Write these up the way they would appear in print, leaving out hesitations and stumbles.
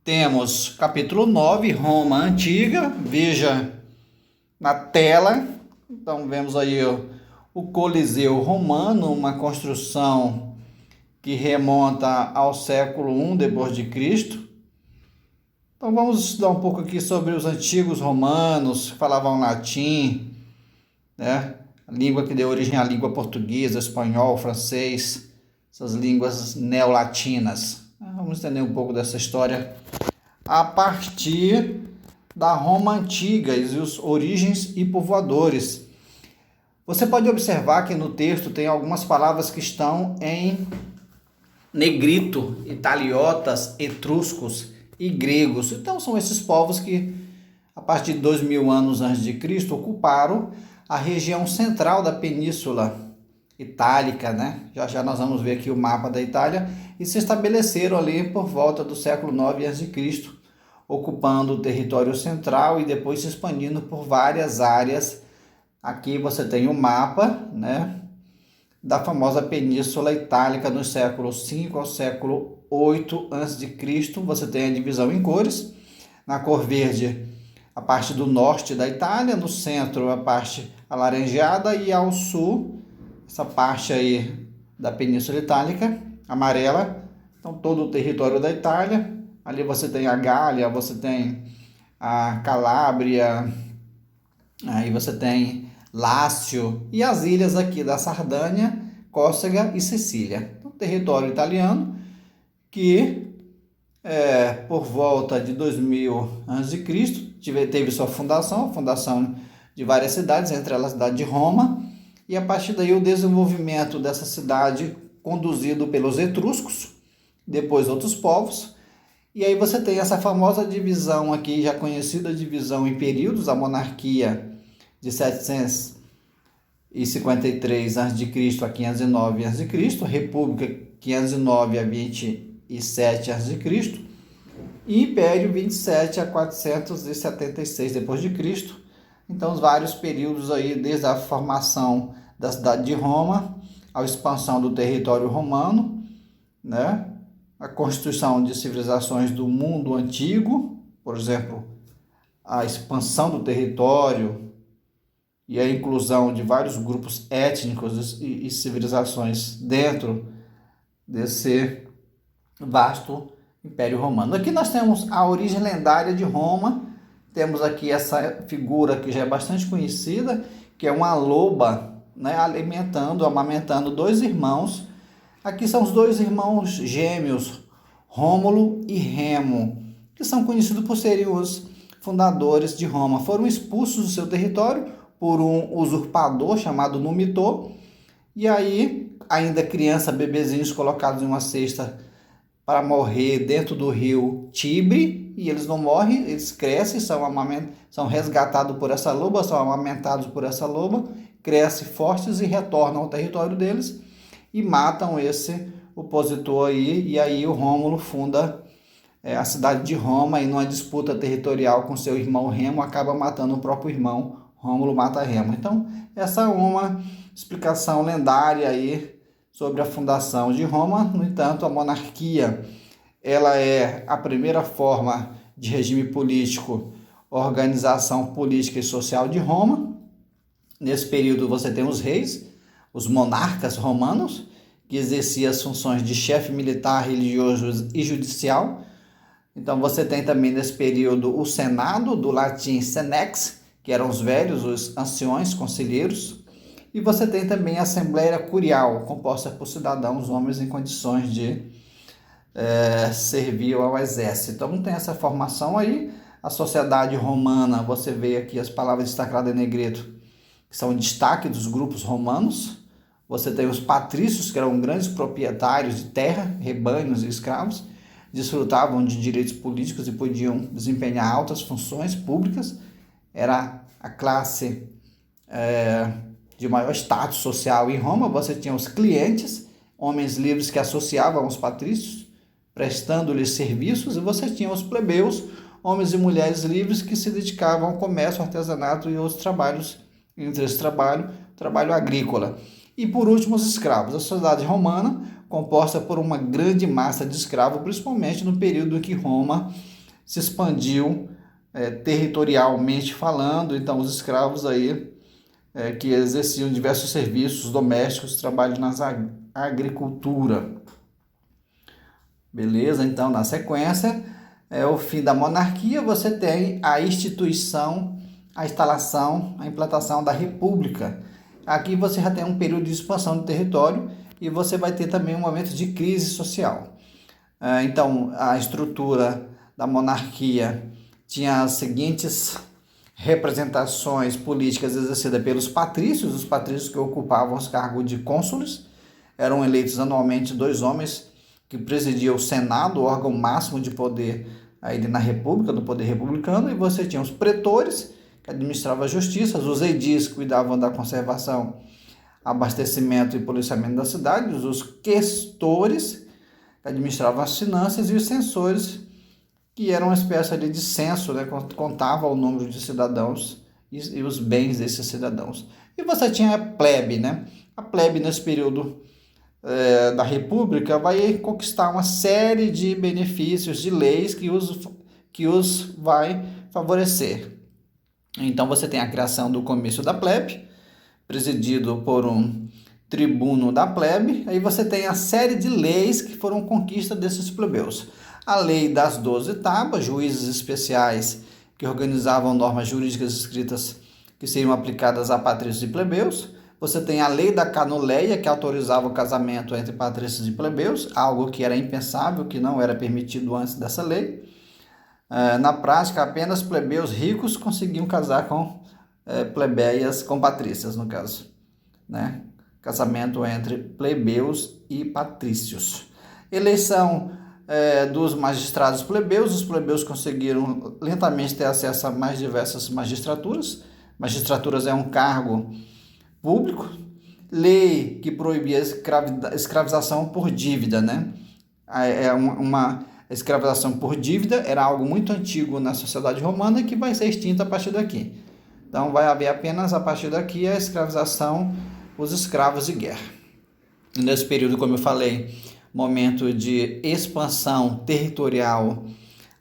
Temos capítulo 9, Roma Antiga, veja na tela. Então vemos aí o Coliseu Romano, uma construção que remonta ao século I depois de Cristo. Então vamos estudar um pouco aqui sobre os antigos romanos, que falavam latim, né? A língua que deu origem à língua portuguesa, espanhol, francês, essas línguas neolatinas. Vamos entender um pouco dessa história a partir da Roma Antiga e os origens e povoadores. Você pode observar que no texto tem algumas palavras que estão em negrito, italiotas, etruscos e gregos. Então são esses povos que, a partir de 2000 anos antes de Cristo, ocuparam a região central da Península Itálica, né? Já nós vamos ver aqui o mapa da Itália, e se estabeleceram ali por volta do século 9 a.C., ocupando o território central e depois se expandindo por várias áreas. Aqui você tem o mapa, né, da famosa Península Itálica nos séculos 5 ao século 8 a.C. Você tem a divisão em cores. Na cor verde, a parte do norte da Itália, no centro a parte alaranjada e ao sul, essa parte aí da Península Itálica, amarela. Então todo o território da Itália. Ali você tem a Gália, você tem a Calábria, aí você tem Lácio e as ilhas aqui da Sardanha, Córcega e Sicília. Então, território italiano que por volta de 2000 a.C. teve sua fundação, a fundação de várias cidades, entre elas a cidade de Roma, e a partir daí o desenvolvimento dessa cidade conduzido pelos etruscos, depois outros povos. E aí você tem essa famosa divisão aqui, já conhecida divisão em períodos, a monarquia de 753 a.C. a 509 a.C., república 509 a 27 a.C. e império 27 a 476 d.C. Então, os vários períodos aí, desde a formação da cidade de Roma, a expansão do território romano, né? A constituição de civilizações do mundo antigo, por exemplo, a expansão do território e a inclusão de vários grupos étnicos e civilizações dentro desse vasto Império Romano. Aqui nós temos a origem lendária de Roma. Temos aqui essa figura que já é bastante conhecida, que é uma loba, né, amamentando dois irmãos. Aqui são os dois irmãos gêmeos, Rômulo e Remo, que são conhecidos por serem os fundadores de Roma. Foram expulsos do seu território por um usurpador chamado Numitor, e aí, ainda criança, bebezinhos colocados em uma cesta para morrer dentro do rio Tibre, e eles não morrem, eles crescem, são resgatados por essa loba, são amamentados por essa loba, crescem fortes e retornam ao território deles, e matam esse opositor aí, e aí o Rômulo funda a cidade de Roma, e numa disputa territorial com seu irmão Remo, acaba matando o próprio irmão. Rômulo mata Remo. Então, essa é uma explicação lendária aí sobre a fundação de Roma. No entanto, a monarquia, ela é a primeira forma de regime político, organização política e social de Roma. Nesse período você tem os reis, os monarcas romanos, que exerciam as funções de chefe militar, religioso e judicial. Então você tem também nesse período o Senado, do latim senex, que eram os velhos, os anciões, conselheiros. E você tem também a Assembleia Curial, composta por cidadãos, homens em condições de servir ao exército. Então tem essa formação aí. A sociedade romana, você vê aqui as palavras destacadas em negrito, que são destaque dos grupos romanos. Você tem os patrícios, que eram grandes proprietários de terra, rebanhos e escravos, desfrutavam de direitos políticos e podiam desempenhar altas funções públicas. Era a classe de maior status social em Roma. Você tinha os clientes, homens livres que associavam aos patrícios, prestando-lhes serviços, e você tinha os plebeus, homens e mulheres livres que se dedicavam ao comércio, artesanato e outros trabalhos, entre esse trabalho agrícola. E por último, os escravos. A sociedade romana, composta por uma grande massa de escravos, principalmente no período em que Roma se expandiu territorialmente falando. Então os escravos aí que exerciam diversos serviços domésticos, trabalho na agricultura. Beleza? Então, na sequência, o fim da monarquia, você tem a instituição, a instalação, a implantação da república. Aqui você já tem um período de expansão do território e você vai ter também um momento de crise social. Então, a estrutura da monarquia tinha as seguintes representações políticas exercidas pelos patrícios. Os patrícios que ocupavam os cargos de cônsules eram eleitos anualmente 2 homens que presidiam o Senado, o órgão máximo de poder aí na República, do poder republicano, e você tinha os pretores, que administravam a justiça, os edis, que cuidavam da conservação, abastecimento e policiamento das cidades, os questores, que administravam as finanças, e os censores, que eram uma espécie ali de censo, né? Contava o número de cidadãos e os bens desses cidadãos. E você tinha a plebe, né? A plebe, nesse período da República, vai conquistar uma série de benefícios, de leis que os vai favorecer. Então você tem a criação do comício da plebe, presidido por um tribuno da plebe. Aí você tem a série de leis que foram conquista desses plebeus. A lei das 12 tábuas, juízes especiais que organizavam normas jurídicas escritas que seriam aplicadas a patrícios e plebeus. Você tem a lei da canuleia, que autorizava o casamento entre patrícios e plebeus, algo que era impensável, que não era permitido antes dessa lei. Na prática, apenas plebeus ricos conseguiam casar com plebeias, com patrícias, no caso, né? Casamento entre plebeus e patrícios. Eleição dos magistrados plebeus. Os plebeus conseguiram lentamente ter acesso a mais diversas magistraturas. Magistraturas é um cargo público. Lei que proibia a escravização por dívida, né? Uma escravização por dívida era algo muito antigo na sociedade romana e que vai ser extinta a partir daqui. Então vai haver apenas a partir daqui a escravização, os escravos de guerra. Nesse período, como eu falei, momento de expansão territorial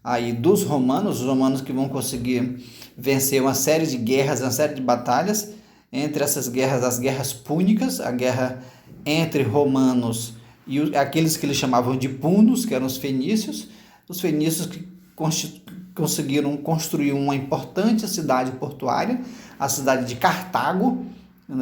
aí dos romanos, os romanos que vão conseguir vencer uma série de guerras, uma série de batalhas. Entre essas guerras, as guerras púnicas, a guerra entre romanos e aqueles que eles chamavam de punos, que eram os fenícios que conseguiram construir uma importante cidade portuária, a cidade de Cartago,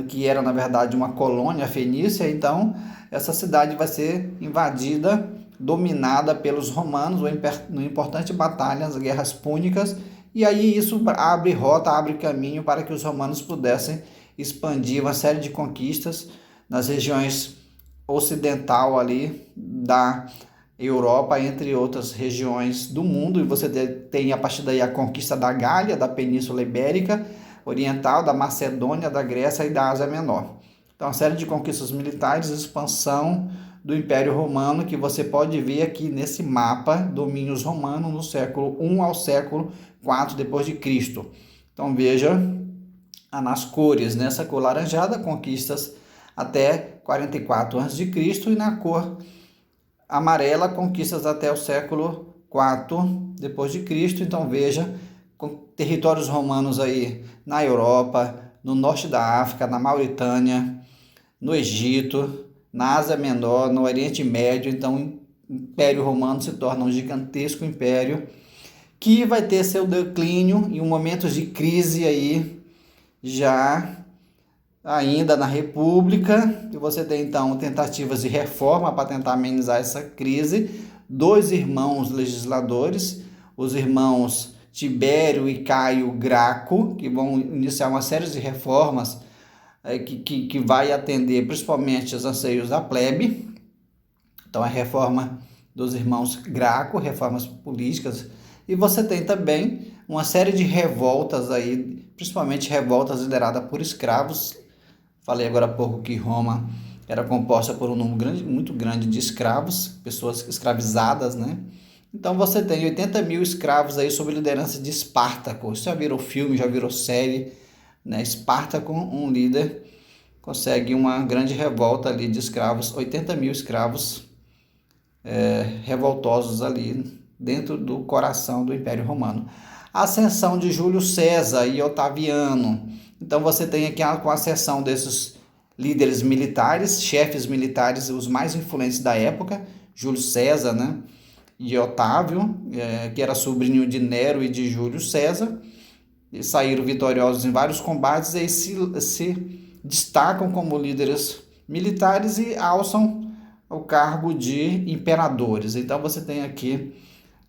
que era na verdade uma colônia fenícia. Então essa cidade vai ser invadida, dominada pelos romanos, uma importante batalha, as guerras púnicas, e aí isso abre rota, abre caminho para que os romanos pudessem expandir uma série de conquistas nas regiões ocidental ali da Europa, entre outras regiões do mundo. E você tem a partir daí a conquista da Gália, da Península Ibérica Oriental, da Macedônia, da Grécia e da Ásia Menor. Então, uma série de conquistas militares, expansão do Império Romano, que você pode ver aqui nesse mapa, domínios romanos no século I ao século IV depois de Cristo. Então, veja nas cores, nessa cor laranjada, conquistas até 44 a.C. e na cor amarela, conquistas até o século IV depois de Cristo. Então veja, com territórios romanos aí na Europa, no norte da África, na Mauritânia, no Egito, na Ásia Menor, no Oriente Médio. Então o Império Romano se torna um gigantesco império que vai ter seu declínio em um momento de crise aí, já ainda na República. E você tem então tentativas de reforma para tentar amenizar essa crise. 2 irmãos legisladores, os irmãos Tibério e Caio Graco, que vão iniciar uma série de reformas que vai atender principalmente os anseios da plebe. Então a reforma dos irmãos Graco, reformas políticas. E você tem também uma série de revoltas aí, principalmente revoltas lideradas por escravos. Falei agora há pouco que Roma era composta por um número muito grande de escravos, pessoas escravizadas, né? Então você tem 80 mil escravos aí sob liderança de Espartaco. Isso já virou filme, já virou série, né? Espartaco, um líder, consegue uma grande revolta ali de escravos, 80 mil escravos revoltosos ali dentro do coração do Império Romano. A ascensão de Júlio César e Otaviano. Então você tem aqui com a ascensão desses líderes militares, chefes militares, os mais influentes da época, Júlio César, né? E Otávio, que era sobrinho de Nero e de Júlio César, e saíram vitoriosos em vários combates e se destacam como líderes militares e alçam o cargo de imperadores. Então você tem aqui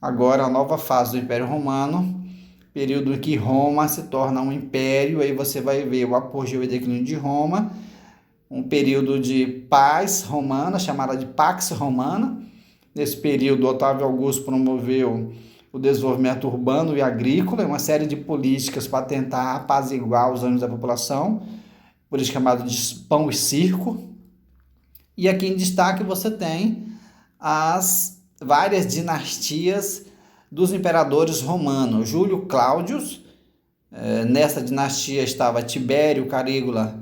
agora a nova fase do Império Romano, período em que Roma se torna um império. Aí você vai ver o apogeu e declínio de Roma, um período de paz romana, chamada de Pax Romana. Nesse período, Otávio Augusto promoveu o desenvolvimento urbano e agrícola, uma série de políticas para tentar apaziguar os ânimos da população, política chamada de pão e circo. E aqui em destaque você tem as várias dinastias dos imperadores romanos. Júlio Cláudio, nessa dinastia estava Tibério, Calígula,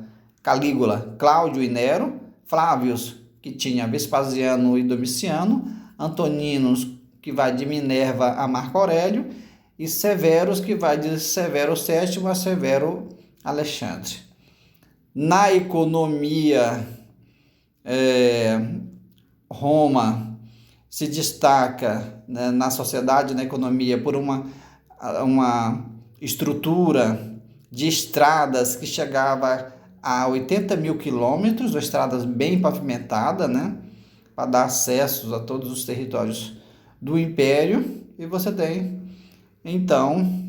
Cláudio e Nero, Flávios, que tinha Vespasiano e Domiciano, Antoninos, que vai de Minerva a Marco Aurélio, e Severus, que vai de Severo VII a Severo Alexandre. Na economia, Roma se destaca, né, na sociedade, na economia, por uma estrutura de estradas que chegava a 80 mil quilômetros, estradas bem pavimentadas, né, para dar acesso a todos os territórios do Império. E você tem, então,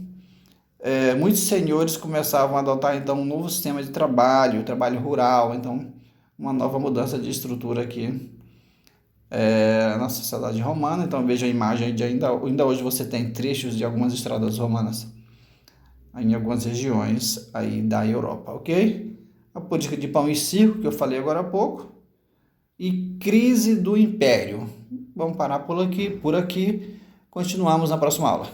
muitos senhores começavam a adotar então um novo sistema de trabalho rural, então uma nova mudança de estrutura aqui na sociedade romana. Então veja a imagem de ainda hoje você tem trechos de algumas estradas romanas em algumas regiões aí da Europa, ok? A política de pão e circo, que eu falei agora há pouco, e crise do Império. Vamos parar por aqui. Continuamos na próxima aula.